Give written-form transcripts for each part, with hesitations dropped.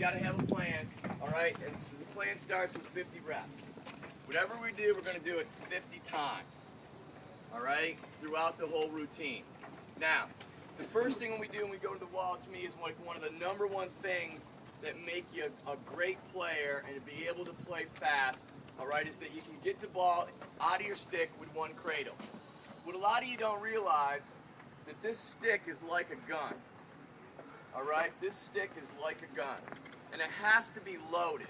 got to have a plan, all right? And so the plan starts with 50 reps. Whatever we do, we're going to do it 50 times, all right, throughout the whole routine. Now, the first thing when we do when we go to the wall, to me, is like one of the number one things that make you a great player and to be able to play fast, all right, is that you can get the ball out of your stick with one cradle. What a lot of you don't realize, that this stick is like a gun, all right? This stick is like a gun, and it has to be loaded,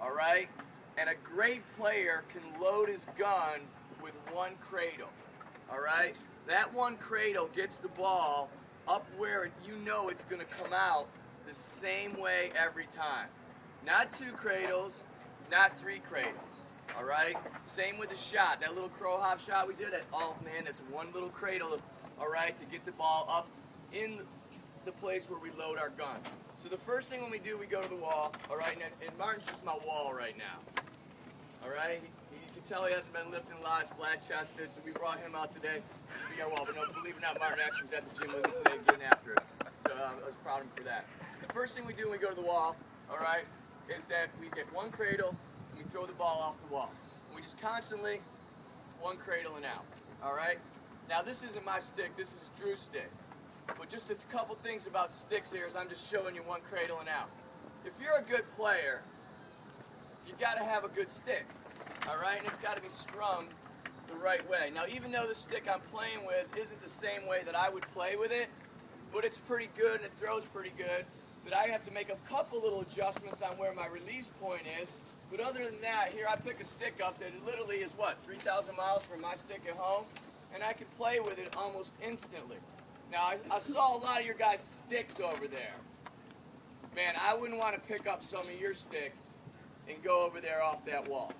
all right? And a great player can load his gun with one cradle, all right? That one cradle gets the ball up where you know it's going to come out the same way every time. Not two cradles, not three cradles, all right? Same with the shot. That little crow hop shot we did, oh man, that's one little cradle, all right, to get the ball up in the place where we load our gun. So the first thing when we do, we go to the wall, all right, and Martin's just my wall right now, all right? You can tell he hasn't been lifting a lot, he's flat-chested, so we brought him out today to be our wall. But no, believe it or not, Martin actually was at the gym with me today getting after it. So I was proud of him for that. The first thing we do when we go to the wall, all right, is that we get one cradle and we throw the ball off the wall. And we just constantly, one cradle and out, all right? Now this isn't my stick, this is Drew's stick. But just a couple things about sticks here is I'm just showing you one cradle and out. If you're a good player, you got to have a good stick, all right? And it's got to be strung the right way. Now, even though the stick I'm playing with isn't the same way that I would play with it, but it's pretty good and it throws pretty good, that I have to make a couple little adjustments on where my release point is. But other than that, here I pick a stick up that literally is, what, 3,000 miles from my stick at home, and I can play with it almost instantly. Now, I saw a lot of your guys' sticks over there. Man, I wouldn't want to pick up some of your sticks and go over there off that wall,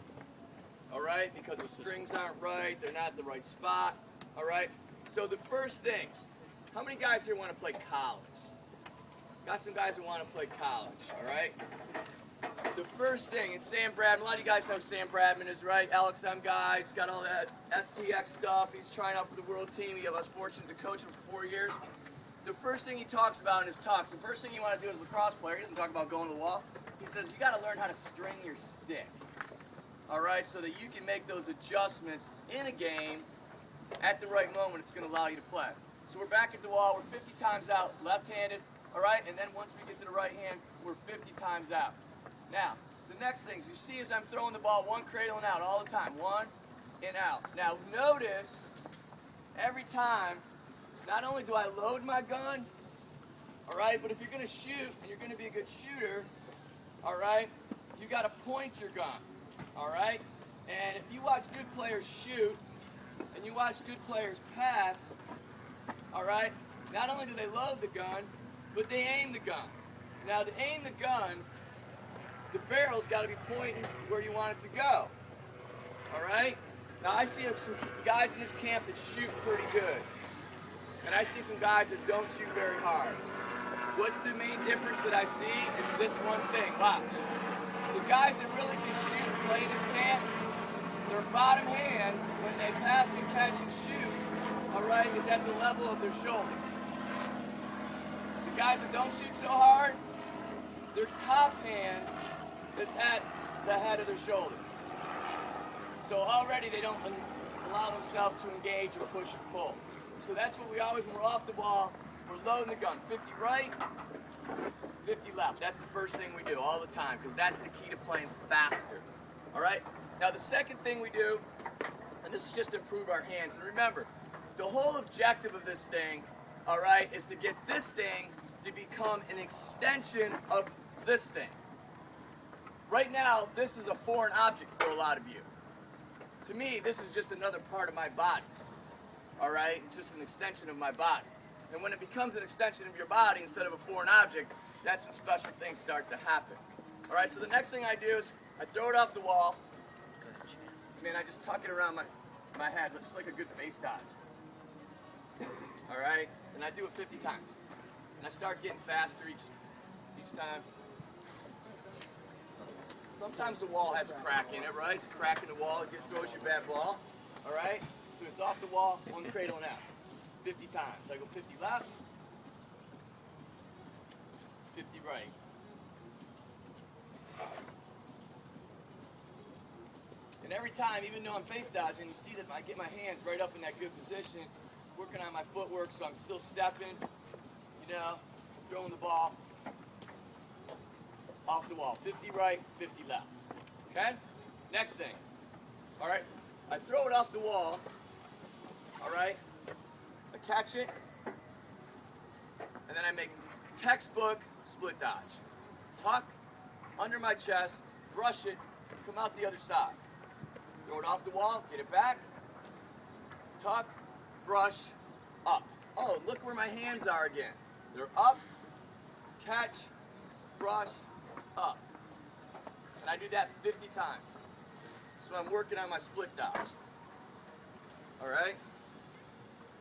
all right? Because the strings aren't right, they're not in the right spot, all right? So the first thing, how many guys here want to play college? Got some guys that want to play college, all right? The first thing, and Sam Bradman, a lot of you guys know who Sam Bradman is, right? LXM guy, he's got all that STX stuff, he's trying out for the world team. I was fortunate to coach him for 4 years. The first thing he talks about in his talks, the first thing you want to do as a lacrosse player, he doesn't talk about going to the wall. He says, you got to learn how to string your stick, all right, so that you can make those adjustments in a game at the right moment. It's going to allow you to play. So we're back at the wall, we're 50 times out, left-handed, all right, and then once we get to the right hand, we're 50 times out. Now, the next thing you see is I'm throwing the ball one cradle and out all the time, one and out. Now notice, every time, not only do I load my gun, all right, but if you're going to shoot and you're going to be a good shooter, all right, you got to point your gun, all right? And if you watch good players shoot and you watch good players pass, all right, not only do they load the gun, but they aim the gun. Now to aim the gun, the barrel's got to be pointing where you want it to go, all right? Now I see some guys in this camp that shoot pretty good, and I see some guys that don't shoot very hard. What's the main difference that I see? It's this one thing, watch. The guys that really can shoot and play in this camp, their bottom hand, when they pass and catch and shoot, all right, is at the level of their shoulder. The guys that don't shoot so hard, their top hand is at the head of their shoulder. So already they don't allow themselves to engage and push and pull. So that's what we always, when we're off the ball, we're loading the gun. 50 right, 50 left. That's the first thing we do all the time, because that's the key to playing faster. All right? Now the second thing we do, and this is just to improve our hands, and remember, the whole objective of this thing, all right, is to get this thing to become an extension of this thing. Right now, this is a foreign object for a lot of you. To me, this is just another part of my body, all right? It's just an extension of my body. And when it becomes an extension of your body instead of a foreign object, that's when special things start to happen. All right, so the next thing I do is I throw it off the wall. Man, I just tuck it around my head, just like a good face dodge. All right, and I do it 50 times. And I start getting faster each time. Sometimes the wall has a crack in it, right? It's a crack in the wall, it throws you a bad ball. All right, so it's off the wall, one cradle and out. 50 times. I go 50 left, 50 right, every time, even though I'm face dodging, you see that I get my hands right up in that good position, working on my footwork, so I'm still stepping, you know, throwing the ball off the wall. 50 right, 50 left. Okay? Next thing. All right? I throw it off the wall. All right? I catch it. And then I make textbook split dodge. Tuck under my chest, brush it, come out the other side. Throw it off the wall, get it back. Tuck, brush, up. Oh, look where my hands are again. They're up, catch, brush, up. And I do that 50 times. So I'm working on my split dodge. All right?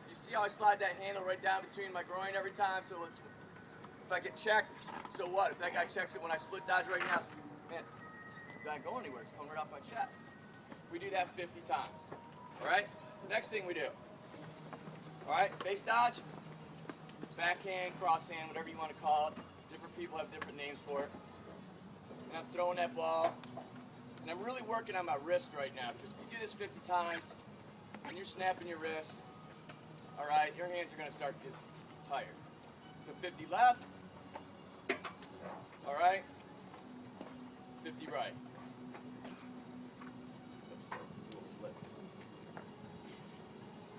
You see how I slide that handle right down between my groin every time? So if I get checked, so what? If that guy checks it when I split dodge right now, man, it's not going anywhere. It's coming right off my chest. We do that 50 times. All right? Next thing we do. All right? Face dodge, backhand, crosshand, whatever you want to call it. Different people have different names for it. And I'm throwing that ball. And I'm really working on my wrist right now, because if you do this 50 times, when you're snapping your wrist, all right, your hands are going to start to get tired. So 50 left, all right, 50 right. Oops, it's a little slip.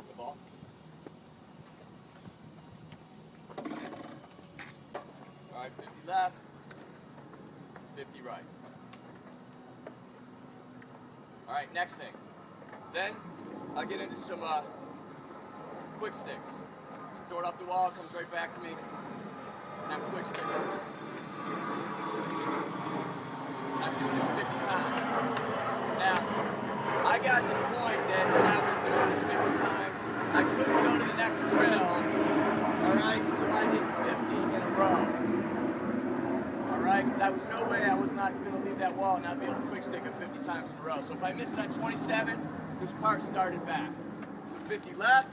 The ball. All right, 50 left, 50 right. All right, next thing. Then I'll get into some quick sticks. So throw it off the wall, comes right back to me, and I'm quick sticking. I'm doing this 50 times. Now, I got to the point that when I was doing this 50 times, I couldn't go to the next drill, all right, until I did 50 in a row. All right, because there was no way I was not going to leave that wall and not be able to quick stick it 50 times in a row. So if I missed that 27, this part started back. So 50 left,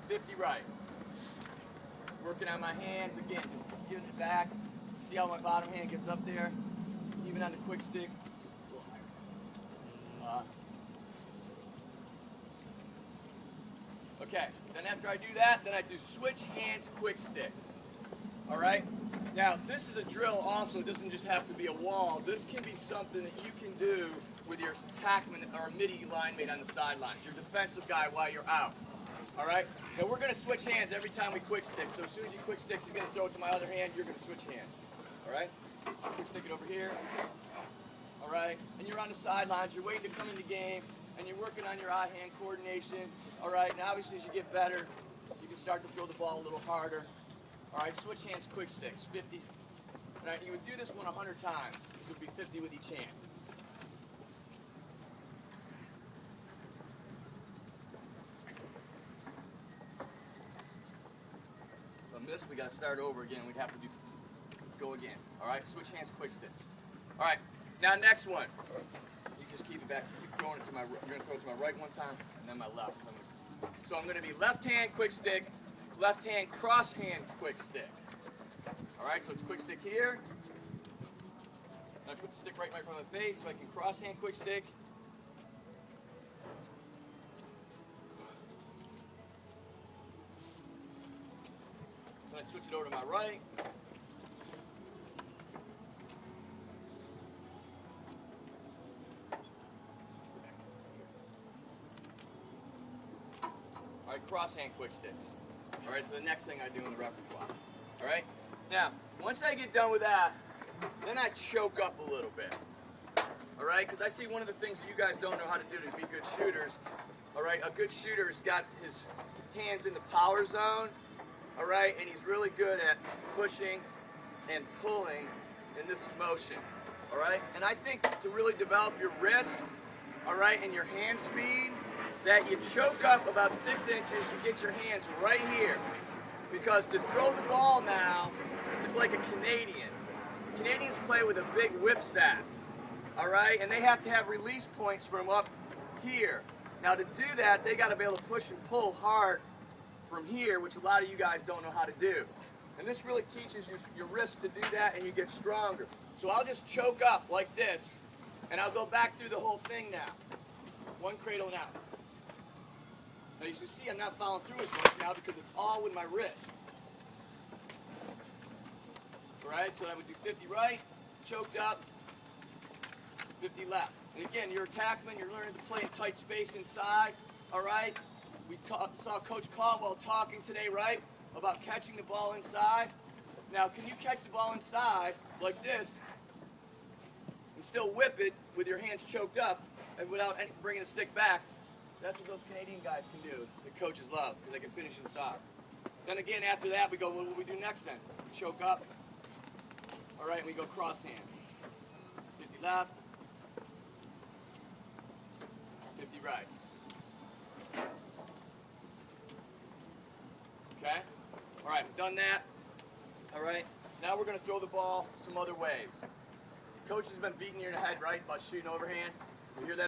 50 right. Working on my hands, again, just giving it back. See how my bottom hand gets up there? Even on the quick stick. Okay, then after I do that, then I do switch hands quick sticks. All right? Now, this is a drill also. It doesn't just have to be a wall. This can be something that you can do with your tackman or midi line mate on the sidelines, your defensive guy while you're out. All right? Now, we're going to switch hands every time we quick stick. So as soon as you quick sticks, he's going to throw it to my other hand. You're going to switch hands. All right? Quick stick it over here. All right? And you're on the sidelines. You're waiting to come in the game, and you're working on your eye-hand coordination. All right? And obviously, as you get better, you can start to throw the ball a little harder. All right, switch hands, quick sticks, 50. Now, you would do this one 100 times. It would be 50 with each hand. From this, we got to start over again. We'd have to go again. All right, switch hands, quick sticks. All right, now next one. You just keep it back. Keep throwing it to my. You're going to throw it to my right one time, and then my left. So I'm going to be left hand, quick stick. Left hand, cross hand, quick stick. All right, so it's quick stick here. I put the stick right in front of my face so I can cross hand, quick stick. Then I switch it over to my right. All right, cross hand, quick sticks. All right, so the next thing I do in the repertoire. All right? Now, once I get done with that, then I choke up a little bit. All right? Because I see one of the things that you guys don't know how to do to be good shooters. All right? A good shooter's got his hands in the power zone. All right? And he's really good at pushing and pulling in this motion. All right? And I think to really develop your wrist, all right, and your hand speed, that you choke up about 6 inches and get your hands right here. Because to throw the ball now is like a Canadian. Canadians play with a big whip sack, all right? And they have to have release points from up here. Now to do that, they got to be able to push and pull hard from here, which a lot of you guys don't know how to do. And this really teaches you your wrist to do that, and you get stronger. So I'll just choke up like this And I'll go back through the whole thing now. One cradle and out. Now you can see I'm not following through as much now because it's all with my wrist. Alright, so I would do 50 right, choked up, 50 left. And again, you're a tackman, you're learning to play in tight space inside. Alright, we saw Coach Caldwell talking today, right, about catching the ball inside. Now, can you catch the ball inside like this and still whip it with your hands choked up and without bringing the stick back? That's what those Canadian guys can do, that coaches love, because they can finish inside. Then again, after that, we go, what do we do next then? We choke up. All right, we go cross hand. 50 left, 50 right. Okay? All right, we've done that. All right, now we're going to throw the ball some other ways. Coach has been beating you in the head, right, about shooting overhand. You hear that?